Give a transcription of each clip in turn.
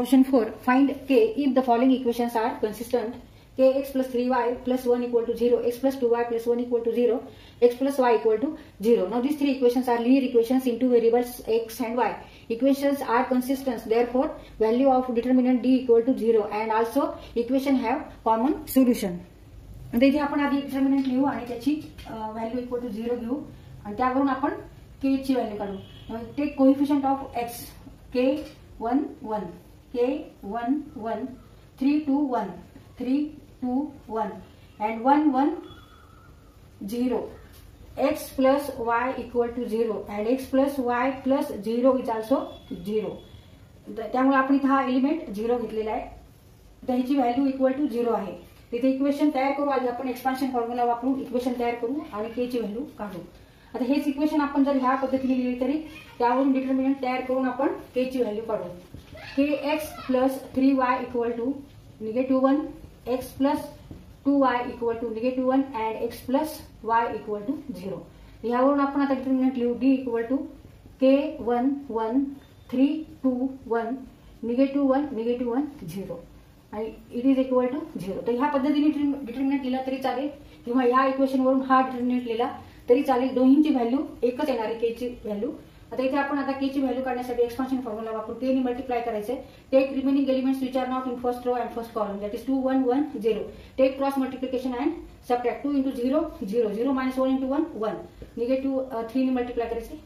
Question 4. Find k if the following equations are consistent. Kx plus 3y plus 1 equal to 0, x plus 2y plus 1 equal to 0, x plus y equal to 0. Now these three equations are linear equations in two variables x and y. Equations are consistent, therefore value of determinant d equal to 0 and also equation have common solution. आता इथे आपण आधी determinant लिहू आणि त्याची value equal to 0 घेऊ आणि त्यावरून आपण k ची व्हॅल्यू काढू. Take coefficient of x k1 1 k1 1 3 2 1 3 2 1 and 1 1 0. X plus y equal to 0 and x plus y plus 0 is also 0. त्यामुळे आपण इथे हा एलिमेंट 0 घेतलेला आहे. त्याची व्हॅल्यू इक्वल टू 0 आहे. तिथे इक्वेशन तयार करू. आधी आपण एक्सपान्शन फॉर्म्युला वापरून इक्वेशन तयार करू आणि k ची व्हॅल्यू काढू. आता हेच इक्वेशन आपण जर ह्या पद्धतीने लिहिली तरी त्यावरून डिटर्मिनंट तयार करून आपण k ची व्हॅल्यू काढू. kx plus 3y equal to -1, x plus 2y equal to -1 and x plus y equal to 0. ह्यावरून आपण आता डिटर्मिनंट लिहू. d equal to k1 1 3 2 1 -1 -1 0 आणि इट इज इक्वल टू 0. तर ह्या पद्धतीने डिटर्मिनंट लिहिला तरी चालेल किंवा ह्या इक्वेशन वरून हा डिटर्मिनंट लिहिला तरी चालेल. दोन्हींची व्हॅल्यू एकच येणार आहे k ची व्हॅल्यू. आता इथे आपण आता k ची व्हॅल्यू काढण्यासाठी एक्सपान्शन फॉर्म्युला वापरू. k ने मल्टिप्लाय करायचे. Take remaining elements which are not in first row and first column that is 2 1 1 0. Take cross multiplication and subtract. 2 × 0 0 0 -1 × 1 1 -3 ने मल्टिप्लाय करायचे.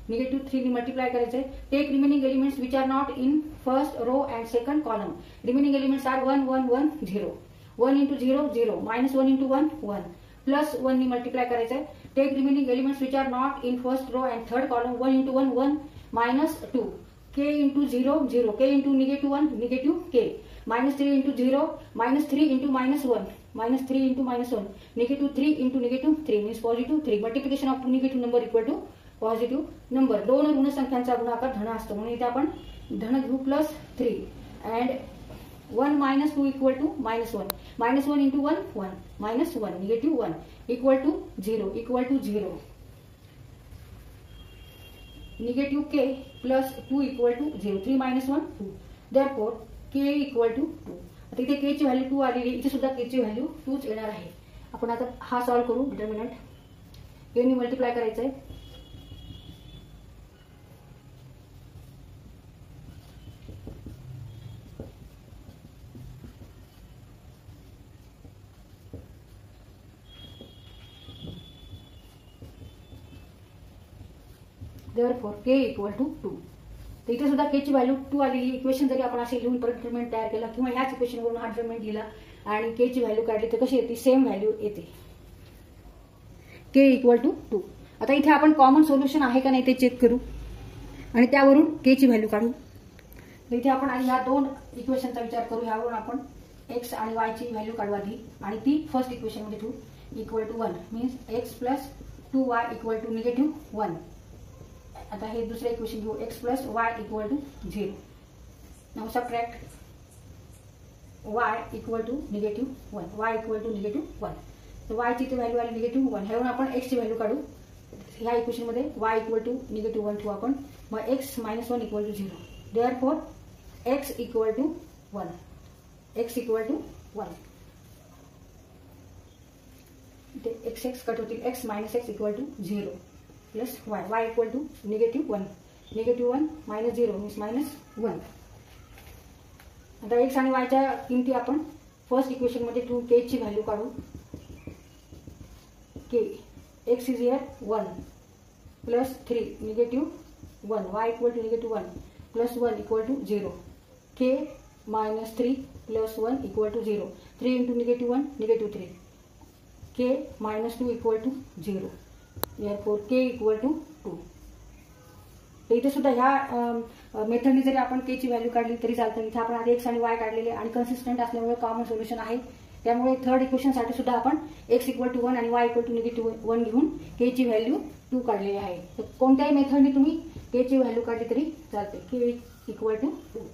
-3 ने मल्टिप्लाय करायचे. Take remaining elements which are not in first row and second column. Remaining elements are 1 1 1 0 1 × 0 0 -1 × 1 1 plus 1 ने multiply करायचे. Take remaining elements which are not in first row and third column. 1 × 1 1 -2 k × 0 0 k × -1 -k -3 × 0 -3 × -1 -3 × -1 -3 × -3 means positive 3. Multiplication of two negative number equal to positive number. दोन ऋण संख्यांचा गुणाकार धन असतो म्हणून इथे आपण धन घेऊ plus 3 and 1 - 2 equal to -1 -1 × 1 1 -1 -1 equal to 0 equal to 0 -k plus 2 equal to 0 3 - 1 2 therefore k equal to 2. आता इथे k ची व्हॅल्यू 2 आलेली. इथे सुद्धा k ची व्हॅल्यू 2च येणार आहे. आपण आता हा सॉल्व्ह करू. डिटर्मिनंट k ने मल्टिप्लाय करायचंय. therefore k equal to 2. तर इथे सुद्धा k ची व्हॅल्यू 2 आलेली. इक्वेशन जरी आपण असे लिहून परत डिटर्मिनंट तयार केला किंवा ह्याच इक्वेशन वरून हा डिटर्मिनंट लिहिला आणि k ची व्हॅल्यू काढली तर कशी येते सेम व्हॅल्यू येते. k equal to 2. आता इथे आपण कॉमन सोल्युशन आहे का नाही ते चेक करू आणि त्यावरून k ची व्हॅल्यू काढू. तर इथे आपण आणि ह्या दोन इक्वेशनचा विचार करू. ह्यावरून आपण x आणि y ची व्हॅल्यू काढू आधी आणि ती फर्स्ट इक्वेशन मध्ये ठेवू. Equal to 1 means x plus 2y equal to -1. आता हे दुसरे इक्वेशन घेऊ. x plus y equal to 0. Now subtract y equal to -1 y equal to -1. तर y ची व्हॅल्यू आली -1. ह्यावरून आपण x ची व्हॅल्यू काढू. ह्या इक्वेशन मध्ये y इक्वल टू -1 ठेवू आपण. मग x -1 equal to 0. Therefore x equal to 1 x equal to 1. इथे x कट होतील. x -x equal to 0 plus y equal to -1 -1 -0 means -1. आता x आणि y च्या किमती आपण फर्स्ट इक्वेशन मध्ये ठेवू. k ची व्हॅल्यू काढू. k x is here 1 plus 3 -1 y equal to -1 plus 1 equal to 0 k -3 plus 1 equal to 0 3 × -1 -3 k -2 equal to 0. therefore k equal to 2. तर इथे सुद्धा ह्या मेथडने जरी आपण k ची व्हॅल्यू काढली तरी चालतं. इथे आपण आधी x आणि y काढलेले आणि कन्सिस्टंट असल्यामुळे कॉमन सोल्युशन आहे. त्यामुळे थर्ड इक्वेशन साठी सुद्धा आपण x इक्वल टू 1 आणि y इक्वल टू -1 घेऊन k ची व्हॅल्यू 2 काढलेली आहे. तर कोणत्याही मेथडने तुम्ही k ची व्हॅल्यू काढली तरी चालते. k equal to 2.